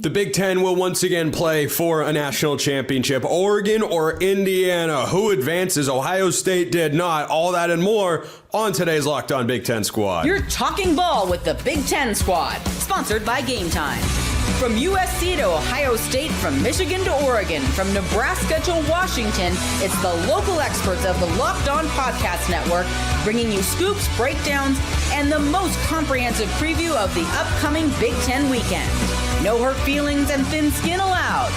The Big Ten will once again play for a national championship. Oregon or Indiana? Who advances? Ohio State did not. All that and more on today's Locked On Big Ten Squad. You're talking ball with the Big Ten Squad, sponsored by Game Time. From USC to Ohio State, from Michigan to Oregon, from Nebraska to Washington, it's the local experts of the Locked On Podcast Network bringing you scoops, breakdowns, and the most comprehensive preview of the upcoming Big Ten weekend. No hurt feelings and thin skin allowed.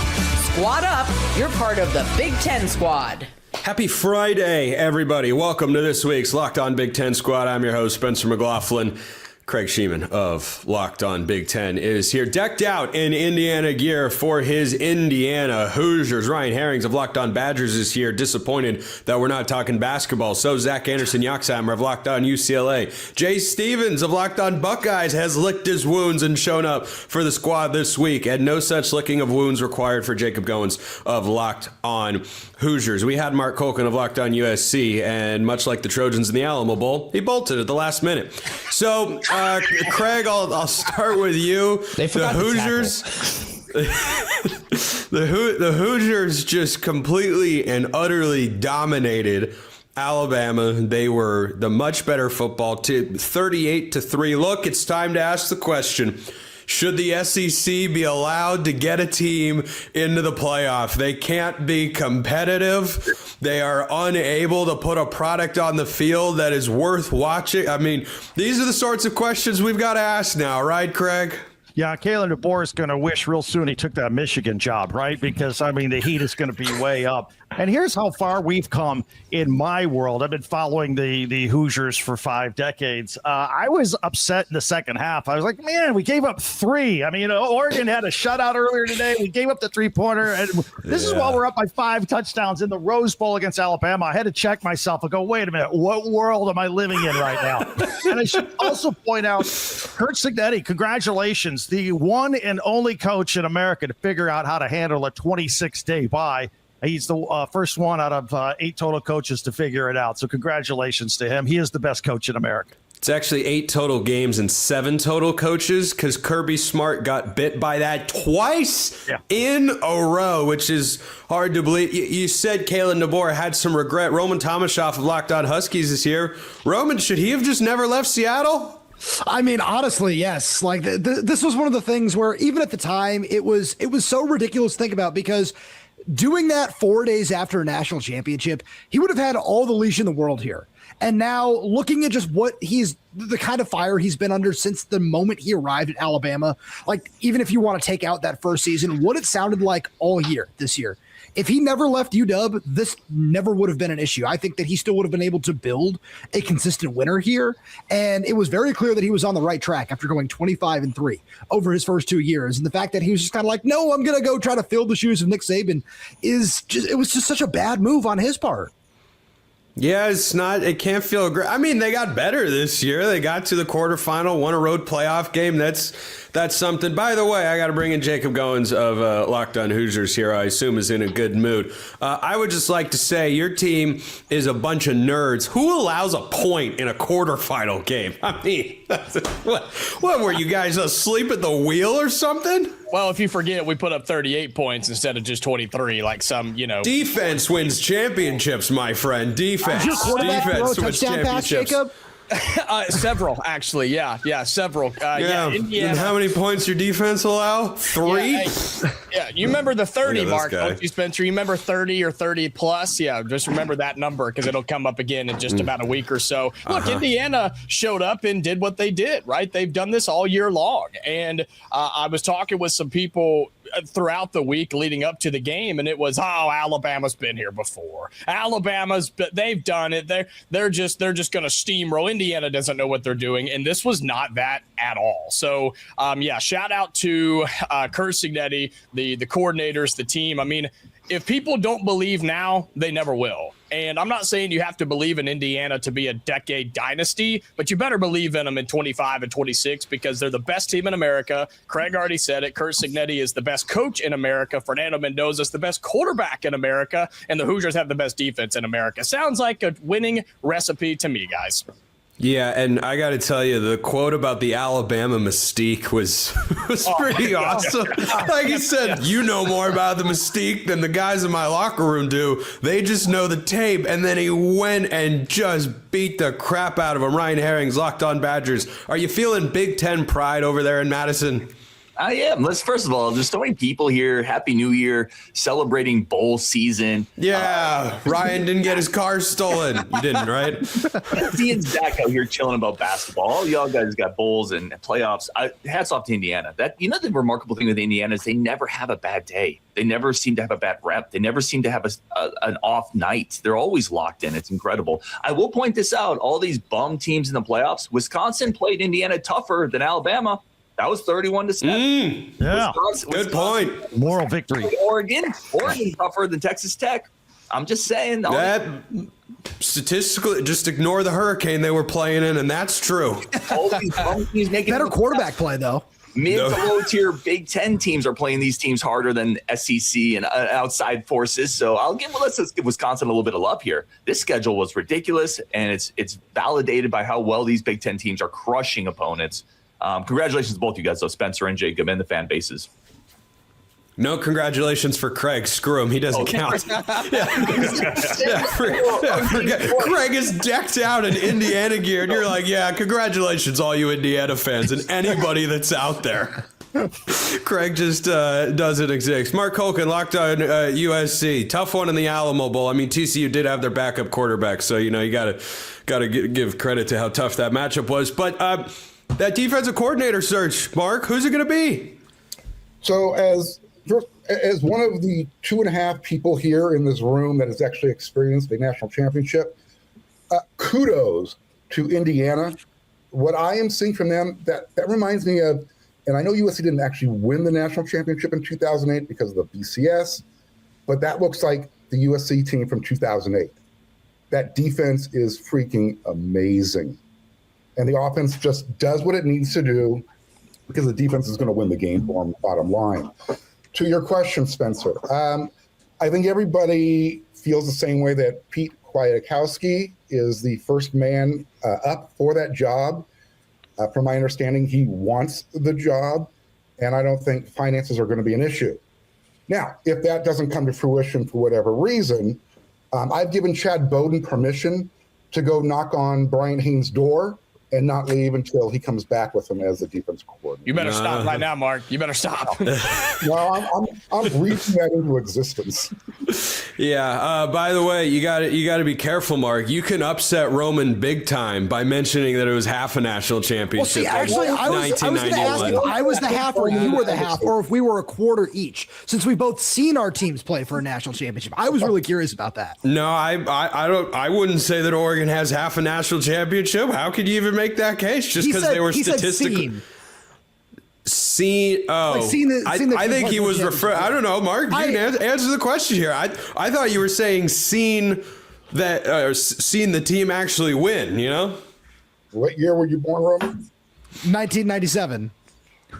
Squad up. You're part of the Big Ten Squad. Happy Friday, everybody. Welcome to this week's Locked On Big Ten Squad. I'm your host, Spencer McLaughlin. Craig Shemon of Locked On Big Ten is here, decked out in Indiana gear for his Indiana Hoosiers. Ryan Herrings of Locked On Badgers is here, disappointed that we're not talking basketball. So Zach Anderson-Yoxheimer of Locked On UCLA. Jay Stevens of Locked On Buckeyes has licked his wounds and shown up for the squad this week, and no such licking of wounds required for Jacob Goins of Locked On Hoosiers. We had Mark Colkin of Locked On USC, and much like the Trojans in the Alamo Bowl, he bolted at the last minute. So, Craig, I'll start with you. The Hoosiers, the Hoosiers just completely and utterly dominated Alabama. They were the much better football team, 38-3. Look, it's time to ask the question. Should the SEC be allowed to get a team into the playoff? They can't be competitive. They are unable to put a product on the field that is worth watching. I mean, these are the sorts of questions we've got to ask now, right, Craig? Yeah, Kalen DeBoer is going to wish real soon he took that Michigan job, right? Because, I mean, the heat is going to be way up. And here's how far we've come in my world. I've been following the Hoosiers for 5 decades. I was upset in the second half. I was like, man, we gave up 3. I mean, Oregon had a shutout earlier today. We gave up the 3-pointer. And this is while we're up by 5 touchdowns in the Rose Bowl against Alabama. I had to check myself and go, wait a minute, what world am I living in right now? And I should also point out, Kurt Signetti, congratulations, the one and only coach in America to figure out how to handle a 26-day bye. He's the first one out of 8 total coaches to figure it out. So congratulations to him. He is the best coach in America. It's actually 8 total games and 7 total coaches because Kirby Smart got bit by that twice in a row, which is hard to believe. You said Kalen DeBoer had some regret. Roman Tomashoff of Locked On Huskies is here. Roman, should he have just never left Seattle? I mean, honestly, yes. Like this was one of the things where even at the time it was so ridiculous to think about, because doing that 4 days after a national championship, he would have had all the leash in the world here. And now looking at just what the kind of fire he's been under since the moment he arrived at Alabama, like even if you want to take out that first season, what it sounded like all year this year. If he never left UW, this never would have been an issue. I think that he still would have been able to build a consistent winner here. And it was very clear that he was on the right track after going 25-3 over his first 2 years. And the fact that he was just kind of like, no, I'm going to go try to fill the shoes of Nick Saban it was just such a bad move on his part. Yeah, it can't feel great. I mean, they got better this year. They got to the quarterfinal, won a road playoff game. That's something. By the way, I got to bring in Jacob Goins of Locked On Hoosiers here, I assume is in a good mood. I would just like to say your team is a bunch of nerds. Who allows a point in a quarterfinal game? I mean, what were you guys asleep at the wheel or something? Well, if you forget, we put up 38 points instead of just 23, like some, Defense wins championships, my friend. Defense wins championships. Jacob? Several, actually. Yeah, several. Indiana. And how many points your defense allow? 3? Yeah, you remember the 30 mark, don't you, Spencer? You remember 30 or 30 plus? Yeah, just remember that number because it'll come up again in just about a week or so. Look, Indiana showed up and did what they did, right? They've done this all year long. And I was talking with some people throughout the week leading up to the game, and it was, Alabama's been here before. They've done it. They're just going to steamroll. Indiana doesn't know what they're doing, and this was not that at all. So, shout out to Kurt Signetti, the coordinators, the team. I mean, if people don't believe now, they never will. And I'm not saying you have to believe in Indiana to be a decade dynasty, but you better believe in them in 25 and 26 because they're the best team in America. Craig already said it. Kurt Signetti is the best coach in America. Fernando Mendoza is the best quarterback in America. And the Hoosiers have the best defense in America. Sounds like a winning recipe to me, guys. Yeah, and I got to tell you, the quote about the Alabama mystique was pretty awesome. Like he said, you know more about the mystique than the guys in my locker room do. They just know the tape. And then he went and just beat the crap out of him. Ryan Herrings, Locked On Badgers. Are you feeling Big Ten pride over there in Madison? I am. First of all, there's so many people here. Happy New Year, celebrating bowl season. Yeah, Ryan didn't get his car stolen. You didn't, right? Seeing Zach out here chilling about basketball. All y'all guys got bowls and playoffs. Hats off to Indiana. The remarkable thing with Indiana is they never have a bad day. They never seem to have a bad rep. They never seem to have an off night. They're always locked in. It's incredible. I will point this out. All these bum teams in the playoffs, Wisconsin played Indiana tougher than Alabama. That was 31-7. Yeah, good point. Moral victory. Oregon tougher than Texas Tech. I'm just saying. That statistically, just ignore the hurricane they were playing in, and that's true. All these bum teams making Better quarterback play, though. Mid to low tier Big Ten teams are playing these teams harder than SEC and outside forces. So let's give Wisconsin a little bit of love here. This schedule was ridiculous, and it's validated by how well these Big Ten teams are crushing opponents. Congratulations to both you guys, though, Spencer and Jacob, and the fan bases. No congratulations for Craig. Screw him. He doesn't count. Craig is decked out in Indiana gear, and you're like, yeah, congratulations, all you Indiana fans and anybody that's out there. Craig just doesn't exist. Mark Holken, Locked On USC. Tough one in the Alamo Bowl. I mean, TCU did have their backup quarterback, so, you gotta give credit to how tough that matchup was. But that defensive coordinator search, Mark, who's it going to be? So as one of the 2.5 people here in this room that has actually experienced a national championship, kudos to Indiana. What I am seeing from them, that reminds me of, and I know USC didn't actually win the national championship in 2008 because of the BCS, but that looks like the USC team from 2008. That defense is freaking amazing. And the offense just does what it needs to do because the defense is going to win the game for them, bottom line. To your question, Spencer, I think everybody feels the same way that Pete Kwiatkowski is the first man up for that job. From my understanding, he wants the job, and I don't think finances are going to be an issue. Now, if that doesn't come to fruition for whatever reason, I've given Chad Bowden permission to go knock on Brian Haynes' door and not leave until he comes back with him as the defense coordinator. You better stop right now, Mark. You better stop. No, I'm reaching that into existence. Yeah. By the way, you got to be careful, Mark. You can upset Roman big time by mentioning that it was half a national championship. Well, see, actually, I was going to ask if I was the half or you were the half, or if we were a quarter each, since we both seen our teams play for a national championship. I was really curious about that. No, I wouldn't say that Oregon has half a national championship. How could you even make that case? Just because they were statistically seen. Oh, I think he was referring. I don't know, Mark. You can answer the question here. I thought you were saying seen the team actually win. What year were you born, Roman? 1997.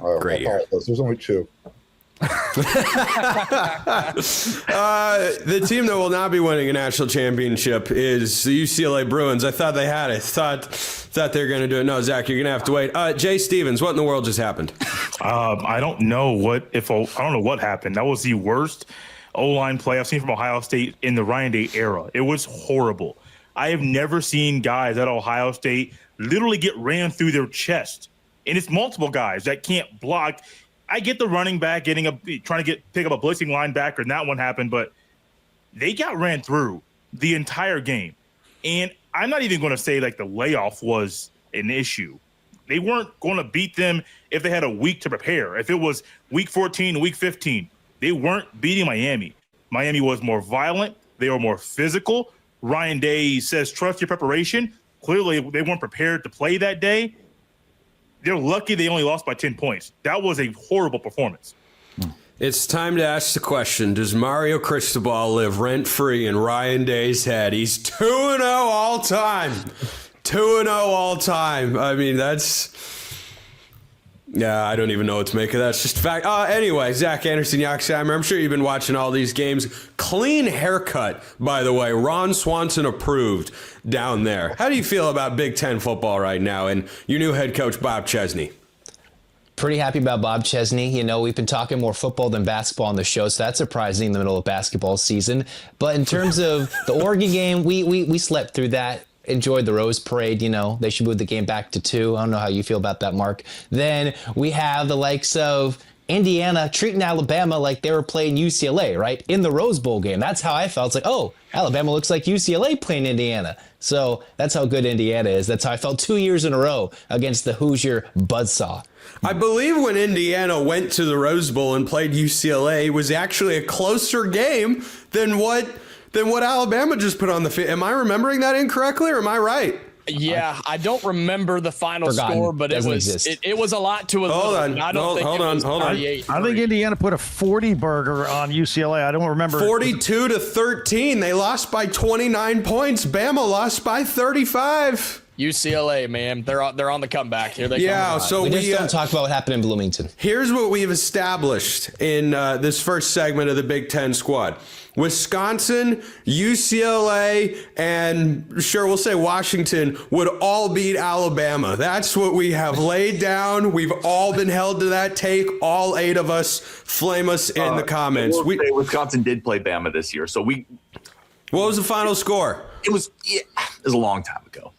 Oh, great year. There's only 2. The team that will not be winning a national championship is the UCLA Bruins. I thought they had it. Thought they were going to do it. No, Zach, you're going to have to wait. Jay Stevens, what in the world just happened? I don't know what happened. That was the worst O-line play I've seen from Ohio State in the Ryan Day era. It was horrible. I have never seen guys at Ohio State literally get ran through their chest. And it's multiple guys that can't block. I get the running back trying to pick up a blitzing linebacker, and that one happened, but they got ran through the entire game. And I'm not even going to say like the layoff was an issue. They weren't going to beat them if they had a week to prepare. If it was week 14, week 15, they weren't beating Miami. Miami was more violent. They were more physical. Ryan Day says, trust your preparation. Clearly, they weren't prepared to play that day. They're lucky they only lost by 10 points. That was a horrible performance. It's time to ask the question, does Mario Cristobal live rent-free in Ryan Day's head? He's 2-0 all time. 2-0 all time. I mean, Yeah, I don't even know what to make of that. It's just a fact. Anyway, Zach Anderson, Yoxheimer, I'm sure you've been watching all these games. Clean haircut, by the way. Ron Swanson approved down there. How do you feel about Big Ten football right now and your new head coach, Bob Chesney? Pretty happy about Bob Chesney. You know, we've been talking more football than basketball on the show, so that's surprising in the middle of basketball season. But in terms of the Oregon game, we slept through that. Enjoyed the Rose Parade. You know, they should move the game back to 2. I don't know how you feel about that, Mark. Then we have the likes of Indiana treating Alabama like they were playing UCLA, right? In the Rose Bowl game. That's how I felt. It's like, oh, Alabama looks like UCLA playing Indiana. So that's how good Indiana is. That's how I felt 2 years in a row against the Hoosier buzzsaw. I believe when Indiana went to the Rose Bowl and played UCLA, it was actually a closer game than what Alabama just put on the field. Am I remembering that incorrectly, or am I right? Yeah, I don't remember the final score, but it was a lot to a little. Hold on. I think Indiana put a 40 burger on UCLA. I don't remember. 42-13. They lost by 29 points. Bama lost by 35. UCLA, man, they're on the comeback here. So we just don't talk about what happened in Bloomington. Here's what we've established in this first segment of the Big Ten squad. Wisconsin, UCLA, and sure, we'll say Washington would all beat Alabama. That's what we have laid down. We've all been held to that take. All 8 of us. Flame us in the comments. Wisconsin did play Bama this year, so we. What was the final score? It was a long time ago.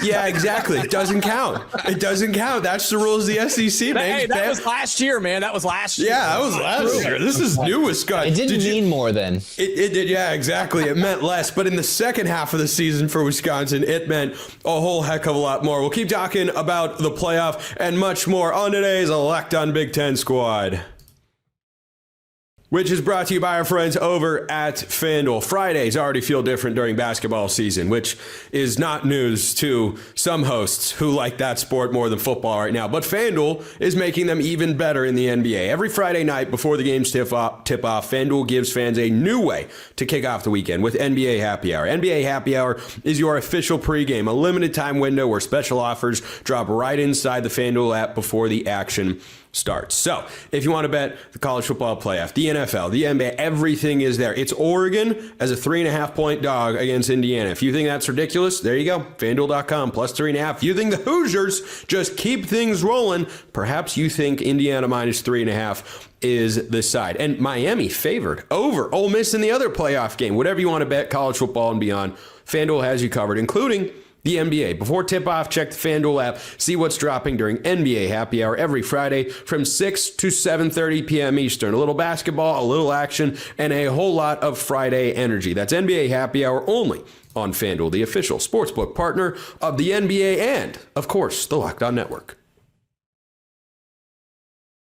Yeah, exactly. It doesn't count. It doesn't count. That's the rules of the SEC, man. Hey, that was last year, man. That was last year. Yeah, that was last year. This is new Wisconsin. It didn't mean more then. It did, yeah, exactly. It meant less. But in the second half of the season for Wisconsin, it meant a whole heck of a lot more. We'll keep talking about the playoff and much more on today's Locked On Big Ten Squad, which is brought to you by our friends over at FanDuel. Fridays already feel different during basketball season, which is not news to some hosts who like that sport more than football right now. But FanDuel is making them even better in the NBA. Every Friday night before the games tip off, FanDuel gives fans a new way to kick off the weekend with NBA Happy Hour. NBA Happy Hour is your official pregame, a limited time window where special offers drop right inside the FanDuel app before the action starts. So if you want to bet the college football playoff, the NFL, the NBA, everything is there. It's Oregon as a 3.5-point dog against Indiana. If you think that's ridiculous, there you go. FanDuel.com plus 3.5. If you think the Hoosiers just keep things rolling, perhaps you think Indiana minus 3.5 is the side. And Miami favored over Ole Miss in the other playoff game. Whatever you want to bet, college football and beyond, FanDuel has you covered, including the NBA. Before tip-off, check the FanDuel app. See what's dropping during NBA Happy Hour every Friday from 6 to 7:30 p.m. Eastern. A little basketball, a little action, and a whole lot of Friday energy. That's NBA Happy Hour only on FanDuel, the official sportsbook partner of the NBA and, of course, the Locked On Network.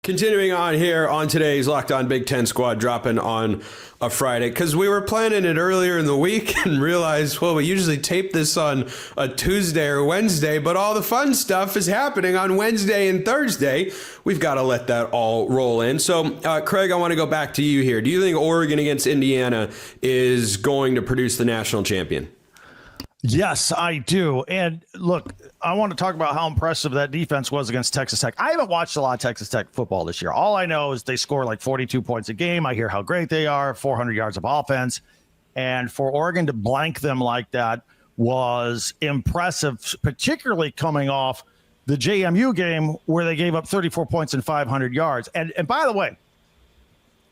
Continuing on here on today's Locked On Big Ten Squad, dropping on a Friday, because we were planning it earlier in the week and realized, well, we usually tape this on a Tuesday or Wednesday, but all the fun stuff is happening on Wednesday and Thursday. We've got to let that all roll in. So, Craig, I want to go back to you here. Do you think Oregon against Indiana is going to produce the national champion? Yes, I do. And look, I want to talk about how impressive that defense was against Texas Tech. I haven't watched a lot of Texas Tech football this year. All I know is they score like 42 points a game. I hear how great they are, 400 yards of offense. And for Oregon to blank them like that was impressive, particularly coming off the JMU game where they gave up 34 points and 500 yards. And by the way,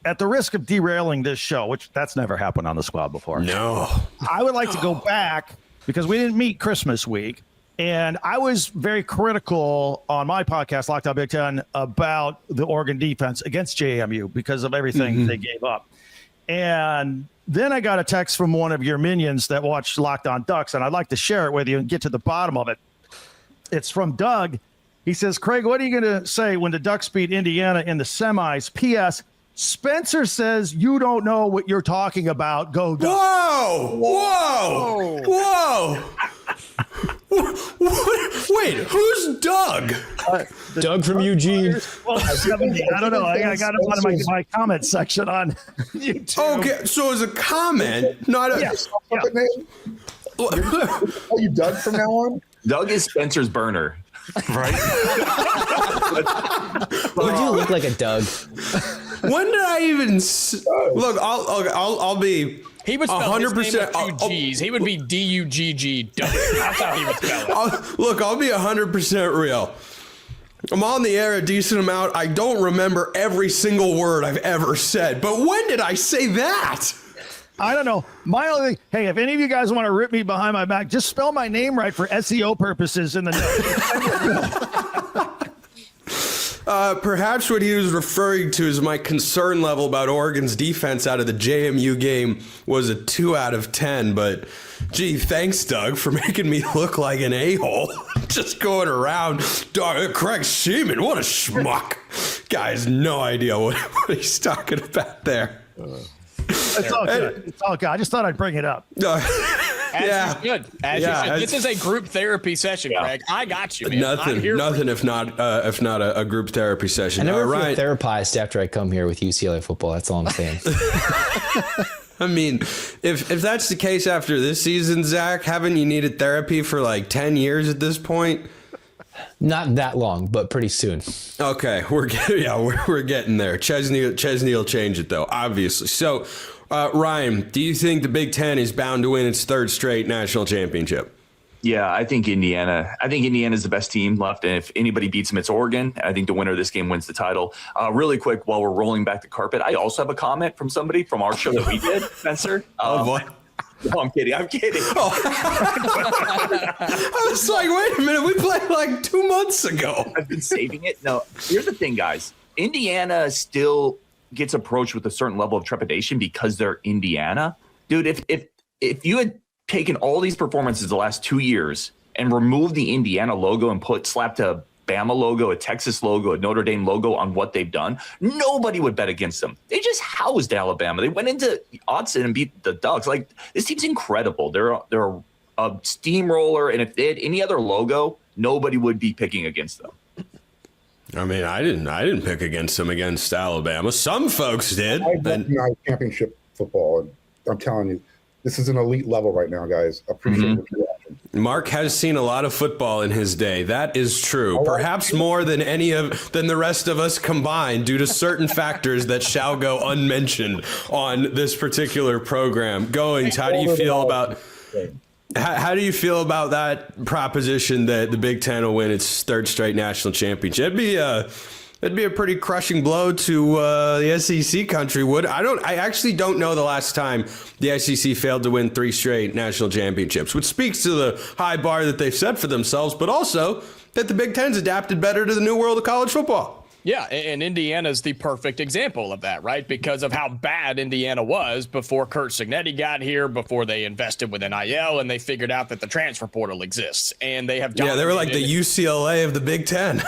at the risk of derailing this show, which that's never happened on the squad before. No. I would like to go back because we didn't meet Christmas week. And I was very critical on my podcast, Locked On Big Ten, about the Oregon defense against JMU because of everything they gave up. And then I got a text from one of your minions that watched Locked On Ducks, and I'd like to share it with you and get to the bottom of it. It's from Doug. He says, Craig, what are you going to say when the Ducks beat Indiana in the semis? P.S. Spencer says you don't know what you're talking about. Go, Doug. Whoa! Wait, who's Doug? Doug from Eugene. I don't know. I got him on my comment section on YouTube. Okay, so as a comment, not a... Yes. Call you Doug from now on? Doug is Spencer's burner. Right? You do look like a Doug. When did I even look? I'll be. He would spell 100%. His name with two G's. He would be D-U-G-G. That's how he would spell it. I'll be 100% real. I'm on the air a decent amount. I don't remember every single word I've ever said. But when did I say that? I don't know. My only thing, hey, if any of you guys want to rip me behind my back, just spell my name right for SEO purposes in the Perhaps what he was referring to is my concern level about Oregon's defense out of the JMU game was a 2 out of 10. But, gee, thanks, Doug, for making me look like an a-hole. Just going around, Craig Shemon, what a schmuck. Guy has no idea what he's talking about there. It's all good. It's all good. I just thought I'd bring it up. As you should. This is a group therapy session, Craig. I got you, man. Nothing if not a group therapy session. I never feel therapized after I come here with UCLA football. That's all I'm saying. I mean, if that's the case after this season, Zach, haven't you needed therapy for like 10 years at this point? Not that long, but pretty soon. Okay, we're getting there. Chesney will change it though, obviously. So, Ryan, do you think the Big Ten is bound to win its third straight national championship? Yeah, I think Indiana is the best team left. And if anybody beats them, it's Oregon. I think the winner of this game wins the title. Really quick, while we're rolling back the carpet, I also have a comment from somebody from our show that we did, Spencer. Oh, boy. No, I'm kidding. Oh. I was like, wait a minute. We played like 2 months ago. I've been saving it. No, here's the thing, guys. Indiana still gets approached with a certain level of trepidation because they're Indiana. Dude, if you had taken all these performances the last 2 years and removed the Indiana logo and slapped a Bama logo, a Texas logo, a Notre Dame logo on what they've done, nobody would bet against them. They just housed Alabama. They went into Autzen and beat the Ducks. Like, this team's incredible. They're a steamroller, and if they had any other logo, nobody would be picking against them. I mean, I didn't pick against them against Alabama. Some folks did. I recognize championship football, and I'm telling you, this is an elite level right now, guys. Appreciate what you're watching. Mark has seen a lot of football in his day. That is true. Perhaps more than than the rest of us combined, due to certain factors that shall go unmentioned on this particular program. Goins, how do you feel about that proposition that the Big Ten will win its third straight national championship? It'd be a pretty crushing blow to the SEC country. I actually don't know the last time the SEC failed to win 3 straight national championships, which speaks to the high bar that they've set for themselves, but also that the Big Ten's adapted better to the new world of college football. Yeah, and Indiana's the perfect example of that, right? Because of how bad Indiana was before Kurt Signetti got here, before they invested with NIL, and they figured out that the transfer portal exists. And they have they were like the UCLA of the Big Ten.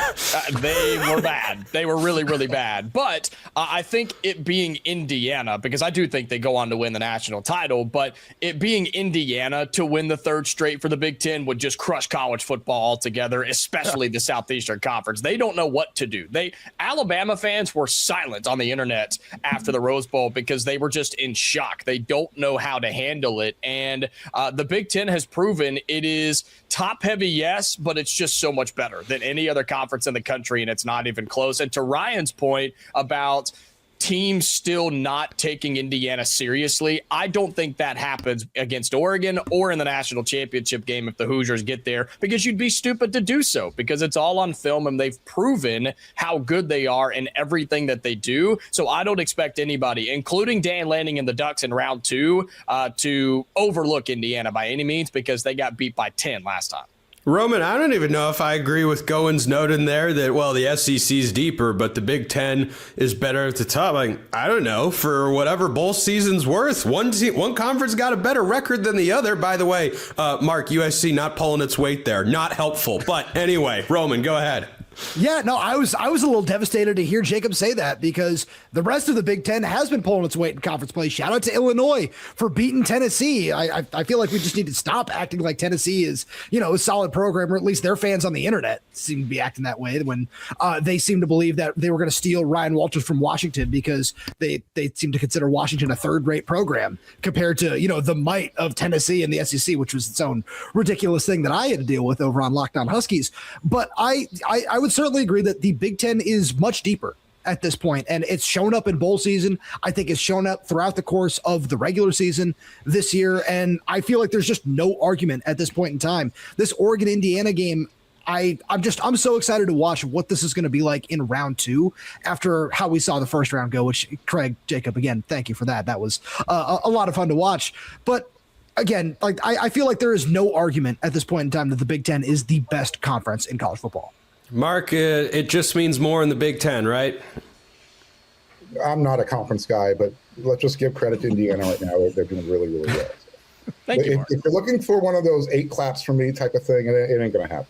They were bad. They were really, really bad. But I think it being Indiana, because I do think they go on to win the national title, but it being Indiana to win the third straight for the Big Ten would just crush college football altogether, especially the Southeastern Conference. They don't know what to do. Alabama fans were silent on the internet after the Rose Bowl because they were just in shock. They don't know how to handle it. And the Big Ten has proven it is top heavy, yes, but it's just so much better than any other conference in the country, and it's not even close. And to Ryan's point about teams still not taking Indiana seriously, I don't think that happens against Oregon or in the national championship game if the Hoosiers get there, because you'd be stupid to do so, because it's all on film and they've proven how good they are in everything that they do. So I don't expect anybody, including Dan Lanning and the Ducks in round 2, to overlook Indiana by any means, because they got beat by 10 last time. Roman, I don't even know if I agree with Goins' note in there that, well, the SEC's deeper, but the Big Ten is better at the top. Like, I don't know. For whatever bowl season's worth, one conference got a better record than the other. By the way, Mark, USC not pulling its weight there. Not helpful. But anyway, Roman, go ahead. Yeah, no, I was a little devastated to hear Jacob say that because the rest of the Big Ten has been pulling its weight in conference play. Shout out to Illinois for beating Tennessee. I feel like we just need to stop acting like Tennessee is, a solid program, or at least their fans on the internet seem to be acting that way when they seem to believe that they were going to steal Ryan Walters from Washington because they seem to consider Washington a third-rate program compared to, the might of Tennessee and the SEC, which was its own ridiculous thing that I had to deal with over on Locked On Huskies. But I would certainly agree that the Big Ten is much deeper at this point, and it's shown up in bowl season. I think it's shown up throughout the course of the regular season this year, and I feel like there's just no argument at this point in time. This Oregon-Indiana game, I'm so excited to watch what this is going to be like in round 2 after how we saw the first round go, which Craig, Jacob, again, thank you for that. That was a lot of fun to watch. But again, like I feel like there is no argument at this point in time that the Big Ten is the best conference in college football. Mark, it just means more in the Big Ten, right? I'm not a conference guy, but let's just give credit to Indiana right now. They're doing really, really well. So. Thank you, Mark. If you're looking for one of those 8 claps for me type of thing, it ain't going to happen.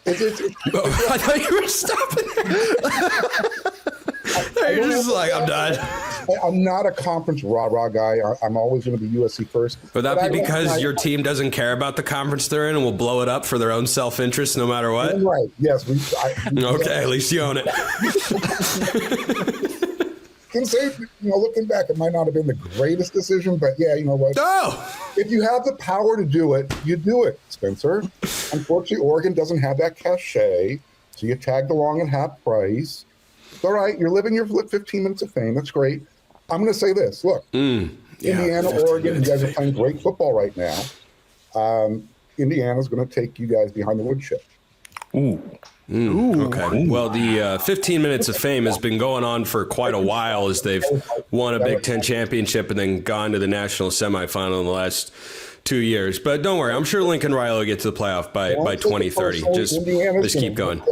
I thought you were stopping there. You're just like, I'm done. I'm not a conference rah-rah guy. I'm always going to be USC first. Would that be because your team doesn't care about the conference they're in and will blow it up for their own self-interest no matter what? Right. Yes. Okay, at least you own it. Can say, looking back, it might not have been the greatest decision, but yeah, you know what? No! If you have the power to do it, you do it, Spencer. Unfortunately, Oregon doesn't have that cachet, so you tagged along at half price. It's all right. You're living your 15 minutes of fame. That's great. I'm going to say this. Look, Indiana, Oregon, you guys are playing great football right now. Indiana's going to take you guys behind the woodshed. Okay. Well, the 15 minutes of fame has been going on for quite a while as they've won a Big Ten championship and then gone to the national semifinal in the last 2 years. But don't worry, I'm sure Lincoln Riley will get to the playoff by 2030. Just keep going.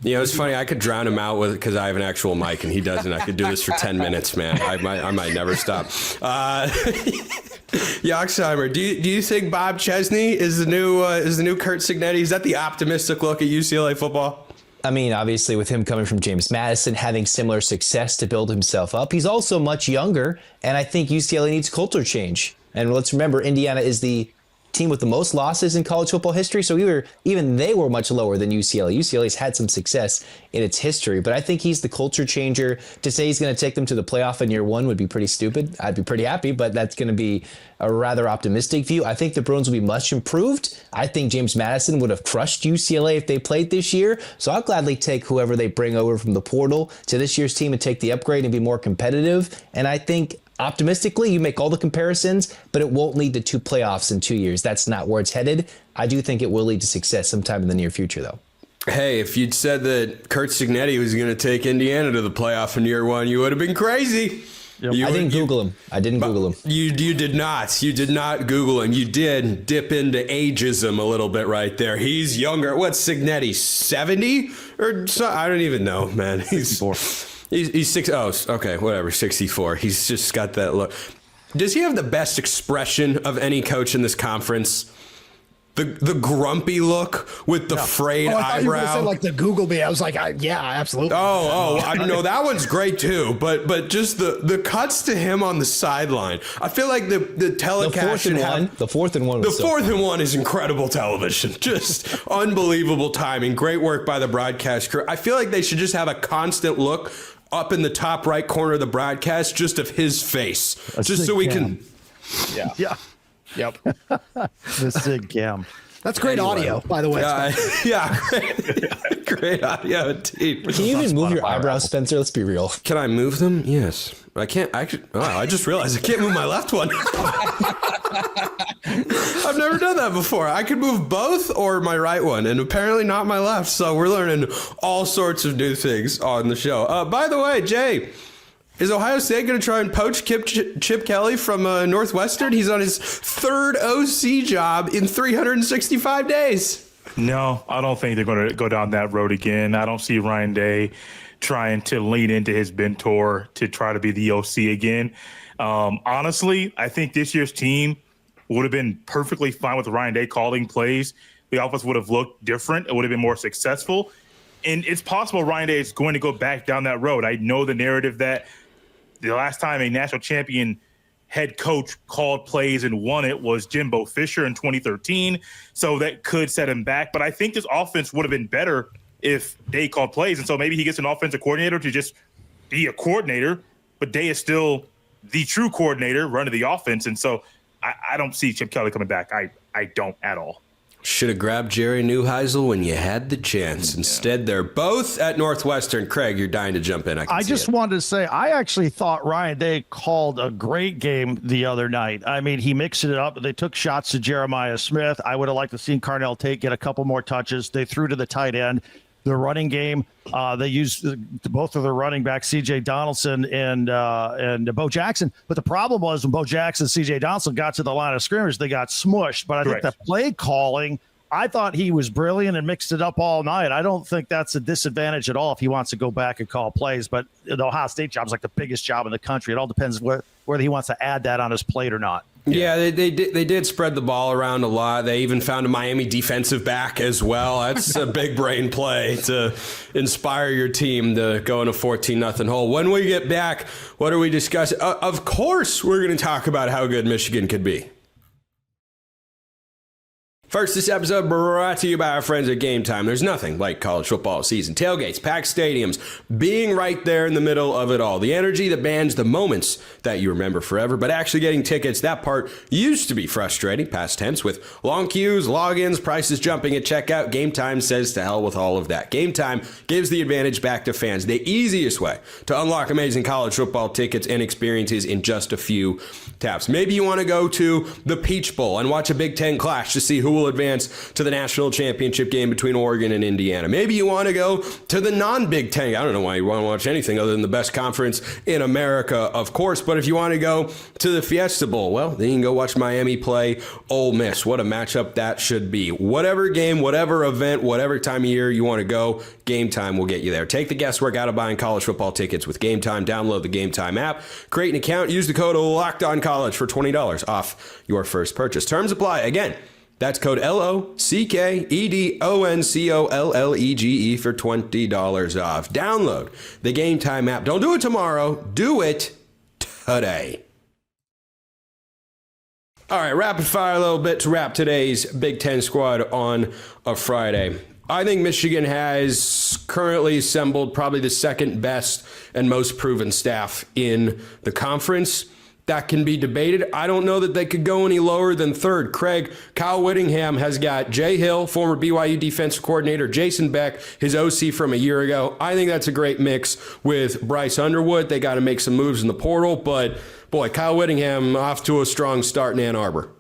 It's funny. I could drown him out with because I have an actual mic and he doesn't. I could do this for 10 minutes, man. I might never stop. Yoxheimer, do you think Bob Chesney is the new Kurt Signetti? Is that the optimistic look at UCLA football? I mean, obviously, with him coming from James Madison, having similar success to build himself up, he's also much younger, and I think UCLA needs culture change. And let's remember, Indiana is the team with the most losses in college football history, so even they were much lower than UCLA. UCLA's had some success in its history, but I think he's the culture changer. To say he's going to take them to the playoff in year 1 would be pretty stupid. I'd be pretty happy, but that's going to be a rather optimistic view. I think the Bruins will be much improved. I think James Madison would have crushed UCLA if they played this year, so I'll gladly take whoever they bring over from the portal to this year's team and take the upgrade and be more competitive. And I think optimistically, you make all the comparisons, but it won't lead to 2 playoffs in 2 years. That's not where it's headed. I do think it will lead to success sometime in the near future, though. Hey, if you'd said that Kurt Signetti was going to take Indiana to the playoff in year 1, you would have been crazy. Yep. I didn't Google him. You did not. You did not Google him. You did dip into ageism a little bit right there. He's younger. What's Signetti, 70? Or so, I don't even know, man. He's 64. He's 6. Oh, okay, whatever. 64. He's just got that look. Does he have the best expression of any coach in this conference? The grumpy look with the frayed eyebrow. I thought you were going to say like the Google me. I was like, yeah, absolutely. I know that one's great too. But just the cuts to him on the sideline. I feel like the telecast should have the 4th and 1. The 4th and 1 is incredible television. Just unbelievable timing. Great work by the broadcast crew. I feel like they should just have a constant look up in the top right corner of the broadcast, just of his face, just so we can. Yeah. Yep. The Sig Cam. That's great audio, by the way. Great audio indeed. Can you even move your eyebrows, Spencer? Let's be real. Can I move them? Yes. I can't. I just realized I can't move my left one. I've never done that before. I could move both or my right one, and apparently not my left. So we're learning all sorts of new things on the show. By the way, Jay, is Ohio State going to try and poach Chip Kelly from Northwestern? He's on his 3rd OC job in 365 days. No, I don't think they're going to go down that road again. I don't see Ryan Day trying to lean into his mentor to try to be the OC again. Honestly, I think this year's team would have been perfectly fine with Ryan Day calling plays. the offense would have looked different. It would have been more successful. And it's possible Ryan Day is going to go back down that road. I know the narrative that the last time a national champion head coach called plays and won it was Jimbo Fisher in 2013. So that could set him back. But I think this offense would have been better if Day called plays. And so maybe he gets an offensive coordinator to just be a coordinator, but Day is still the true coordinator running the offense. And so I don't see Chip Kelly coming back. I don't at all. Should have grabbed Jerry Neuheisel when you had the chance. Instead, they're both at Northwestern. Craig, you're dying to jump in. I just wanted to say, I actually thought Ryan Day called a great game the other night. I mean, he mixed it up. They took shots to Jeremiah Smith. I would have liked to see Carnell Tate get a couple more touches. They threw to the tight end. The running game, they used both of their running backs, C.J. Donaldson and Bo Jackson. But the problem was when Bo Jackson and C.J. Donaldson got to the line of scrimmage, they got smushed. But I think the play calling, I thought he was brilliant and mixed it up all night. I don't think that's a disadvantage at all if he wants to go back and call plays. But the Ohio State job is like the biggest job in the country. It all depends whether he wants to add that on his plate or not. Yeah, they did spread the ball around a lot. They even found a Miami defensive back as well. That's a big brain play to inspire your team to go in a 14-0 hole. When we get back, what are we discussing? Of course, we're going to talk about how good Michigan could be. First, this episode brought to you by our friends at Game Time. There's nothing like college football season. Tailgates, packed stadiums, being right there in the middle of it all. The energy that bands the moments that you remember forever, but actually getting tickets, that part used to be frustrating, past tense, with long queues, logins, prices jumping at checkout. Game Time says to hell with all of that. Game Time gives the advantage back to fans. The easiest way to unlock amazing college football tickets and experiences in just a few taps. Maybe you want to go to the Peach Bowl and watch a Big Ten clash to see who will advance to the national championship game between Oregon and Indiana. Maybe you want to go to the non-Big Ten. I don't know why you want to watch anything other than the best conference in America, of course. But if you want to go to the Fiesta Bowl, well, then you can go watch Miami play Ole Miss. What a matchup that should be. Whatever game, whatever event, whatever time of year you want to go, Game Time will get you there. Take the guesswork out of buying college football tickets with Game Time. Download the Game Time app. Create an account. Use the code LOCKEDONCollege for $20 off your first purchase. Terms apply. Again, that's code LOCKEDONCOLLEGE for $20 off. Download the Game Time app. Don't do it tomorrow. Do it today. All right, rapid fire a little bit to wrap today's Big Ten squad on a Friday. I think Michigan has currently assembled probably the second best and most proven staff in the conference. That can be debated. I don't know that they could go any lower than third. Craig, Kyle Whittingham has got Jay Hill, former BYU defensive coordinator, Jason Beck, his OC from a year ago. I think that's a great mix with Bryce Underwood. They got to make some moves in the portal, but boy, Kyle Whittingham off to a strong start in Ann Arbor.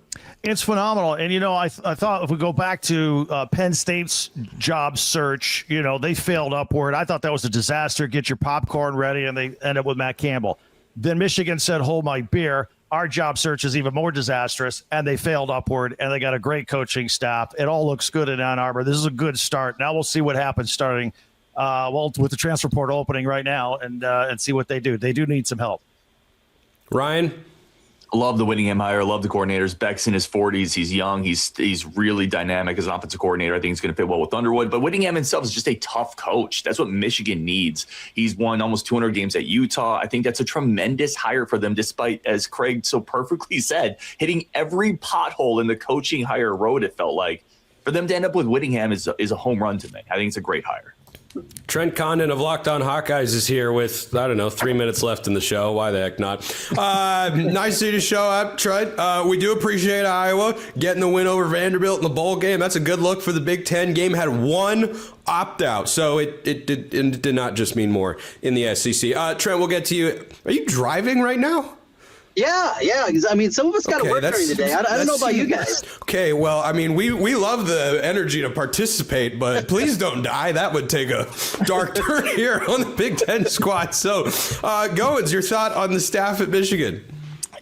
It's phenomenal. And, I thought if we go back to Penn State's job search, they failed upward. I thought that was a disaster. Get your popcorn ready, and they end up with Matt Campbell. Then Michigan said, hold my beer. Our job search is even more disastrous, and they failed upward, and they got a great coaching staff. It all looks good in Ann Arbor. This is a good start. Now we'll see what happens starting, with the transfer portal opening right now and see what they do. They do need some help. Ryan? Love the Whittingham hire. Love the coordinators. Beck's in his 40s. He's young. He's really dynamic as an offensive coordinator. I think he's going to fit well with Underwood. But Whittingham himself is just a tough coach. That's what Michigan needs. He's won almost 200 games at Utah. I think that's a tremendous hire for them, despite, as Craig so perfectly said, hitting every pothole in the coaching hire road, it felt like. For them to end up with Whittingham is a home run to me. I think it's a great hire. Trent Condon of Locked On Hawkeyes is here with, 3 minutes left in the show. Why the heck not? Nice of you to show up, Trent. We do appreciate Iowa getting the win over Vanderbilt in the bowl game. That's a good look for the Big Ten. Game had one opt-out, so it did not just mean more in the SEC. Trent, we'll get to you. Are you driving right now? Yeah. I mean, some of us got to work during the day. I don't know about you guys. Okay, well, I mean, we love the energy to participate, but please don't die. That would take a dark turn here on the Big Ten squad. So, Goins, your thought on the staff at Michigan?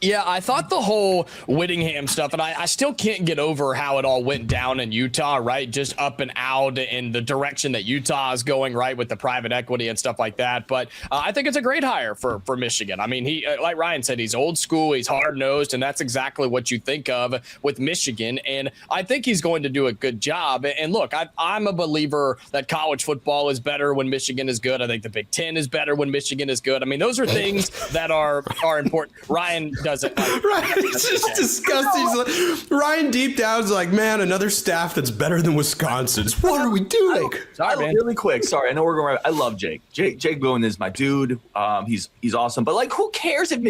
Yeah, I thought the whole Whittingham stuff, and I still can't get over how it all went down in Utah, right? Just up and out in the direction that Utah is going, right, with the private equity and stuff like that. But I think it's a great hire for Michigan. I mean, he, like Ryan said, he's old school, he's hard-nosed, and that's exactly what you think of with Michigan. And I think he's going to do a good job. And look, I'm a believer that college football is better when Michigan is good. I think the Big Ten is better when Michigan is good. I mean, those are things that are important. Ryan doesn't like. Ryan, it's just disgusting. Ryan deep down is like, man, another staff that's better than Wisconsin's. What are we doing? Sorry, man. Really quick. Sorry, I know we're going. I love Jake. Jake Bowen is my dude. He's awesome. But like, who cares if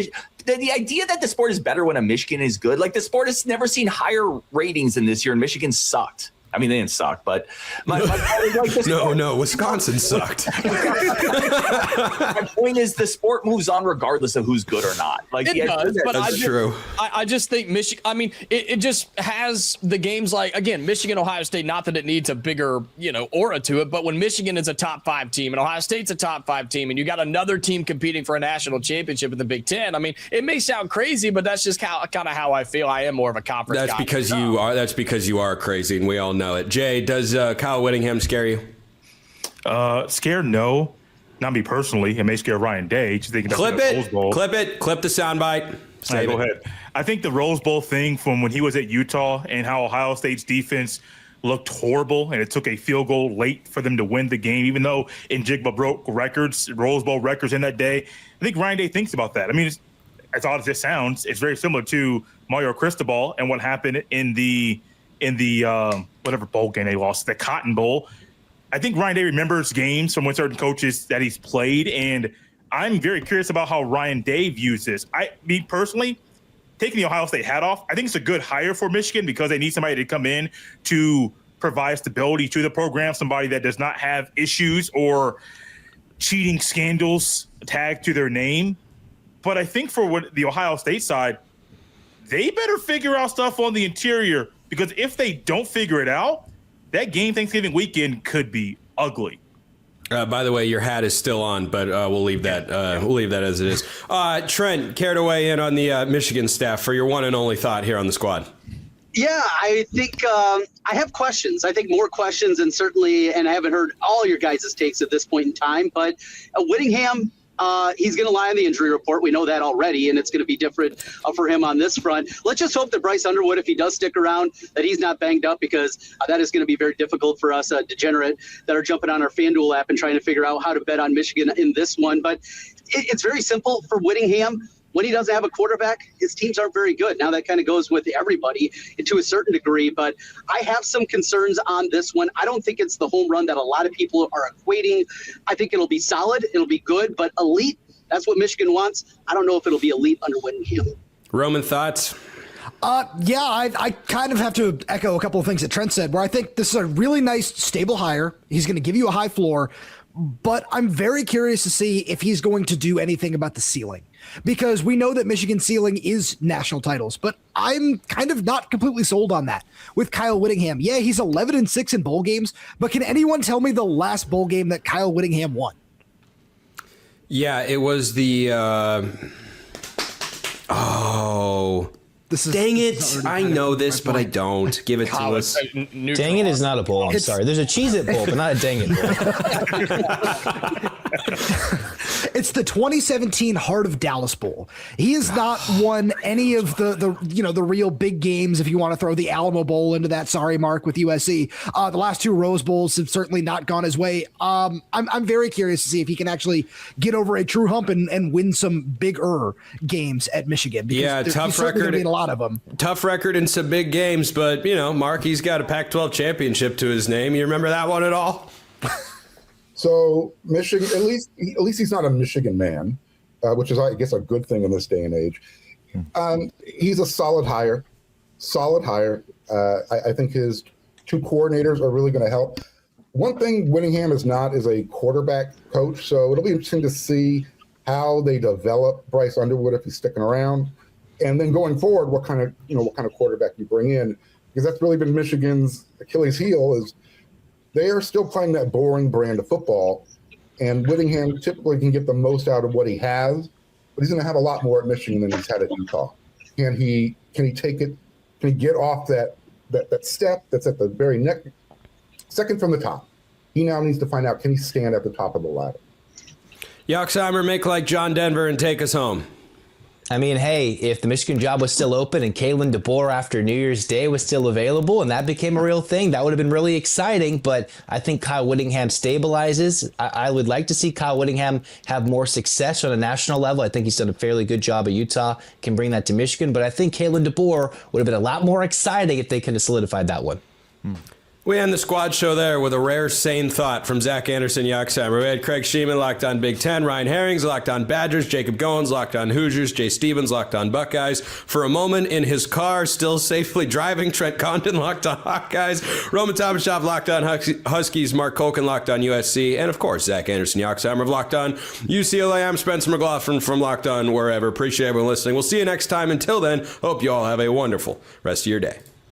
the idea that the sport is better when a Michigan is good? Like, the sport has never seen higher ratings than this year, and Michigan sucked. I mean, they didn't suck, but my like no, Wisconsin sucked. My point is, the sport moves on regardless of who's good or not. Like, it does, but that's true. I just think Michigan. I mean, it just has the games like, again, Michigan, Ohio State. Not that it needs a bigger, aura to it, but when Michigan is a top 5 team and Ohio State's a top 5 team, and you got another team competing for a national championship in the Big Ten. I mean, it may sound crazy, but that's just kind of how I feel. I am more of a conference guy. That's because you are crazy, and we all know it. Jay, does Kyle Whittingham scare you? Scared? No, not me personally. It may scare Ryan Day. Just thinking clip it. Clip the soundbite. Go ahead. I think the Rose Bowl thing from when he was at Utah and how Ohio State's defense looked horrible, and it took a field goal late for them to win the game, even though Njigba broke records, Rose Bowl records in that day. I think Ryan Day thinks about that. I mean, as odd as it sounds, it's very similar to Mario Cristobal and what happened in the whatever bowl game they lost, the Cotton Bowl. I think Ryan Day remembers games from when certain coaches that he's played, and I'm very curious about how Ryan Day views this. Me personally, taking the Ohio State hat off, I think it's a good hire for Michigan because they need somebody to come in to provide stability to the program, somebody that does not have issues or cheating scandals tagged to their name. But I think for the Ohio State side, they better figure out stuff on the interior, because if they don't figure it out, that game Thanksgiving weekend could be ugly. By the way, your hat is still on, but we'll leave that. We'll leave that as it is. Trent, care to weigh in on the Michigan staff for your one and only thought here on the squad? Yeah, I think I have questions. I think more questions, and certainly, and I haven't heard all your guys' takes at this point in time. But Whittingham, he's going to lie on the injury report. We know that already, and it's going to be different for him on this front. Let's just hope that Bryce Underwood, if he does stick around, that he's not banged up, because that is going to be very difficult for us degenerate that are jumping on our FanDuel app and trying to figure out how to bet on Michigan in this one. But it's very simple for Whittingham. When he doesn't have a quarterback, his teams aren't very good. Now that kind of goes with everybody to a certain degree, but I have some concerns on this one. I don't think it's the home run that a lot of people are equating. I think it'll be solid, it'll be good, but elite, that's what Michigan wants. I don't know if it'll be elite under Whittingham. Roman, thoughts? Yeah, I kind of have to echo a couple of things that Trent said, where I think this is a really nice, stable hire. He's going to give you a high floor, but I'm very curious to see if he's going to do anything about the ceiling, because we know that Michigan's ceiling is national titles, but I'm kind of not completely sold on that with Kyle Whittingham. Yeah, he's 11-6 in bowl games, but can anyone tell me the last bowl game that Kyle Whittingham won? Yeah, it was the dang it. I know this, but I don't. Give it to us. Dang it is not a bowl. I'm sorry. There's a Cheez-It bowl, but not a dang it bowl. It's the 2017 Heart of Dallas Bowl. He has not won any of the real big games, if you want to throw the Alamo Bowl into that sorry mark with USC. The last 2 Rose Bowls have certainly not gone his way. I'm very curious to see if he can actually get over a true hump and win some bigger games at Michigan. Yeah, tough record. A lot of them. Tough record in some big games, but Mark, he's got a Pac-12 championship to his name. You remember that one at all? So Michigan, at least he's not a Michigan man, which is, I guess, a good thing in this day and age. He's a solid hire. I think his 2 coordinators are really going to help. One thing Whittingham is not is a quarterback coach, so it'll be interesting to see how they develop Bryce Underwood if he's sticking around, and then going forward, what kind of quarterback you bring in, because that's really been Michigan's Achilles heel is they are still playing that boring brand of football, and Whittingham typically can get the most out of what he has, but he's going to have a lot more at Michigan than he's had at Utah. Can he take it? Can he get off that step that's at the very neck? Second from the top. He now needs to find out, can he stand at the top of the ladder? Yoxheimer, make like John Denver and take us home. I mean, hey, if the Michigan job was still open and Kalen DeBoer after New Year's Day was still available and that became a real thing, that would have been really exciting. But I think Kyle Whittingham stabilizes. I would like to see Kyle Whittingham have more success on a national level. I think he's done a fairly good job at Utah, can bring that to Michigan. But I think Kalen DeBoer would have been a lot more exciting if they could have solidified that one. We end the squad show there with a rare sane thought from Zach Anderson, Yoxheimer. We had Craig Shemon, locked on Big Ten, Ryan Herrings, locked on Badgers, Jacob Goins, locked on Hoosiers, Jay Stevens, locked on Buckeyes. For a moment in his car, still safely driving, Trent Condon, locked on Hawkeyes, Roman Tomashoff, locked on Huskies, Mark Colkin, locked on USC, and of course, Zach Anderson, Yoxheimer, of Locked On UCLA. I'm Spencer McLaughlin from Locked On Wherever. Appreciate everyone listening. We'll see you next time. Until then, hope you all have a wonderful rest of your day.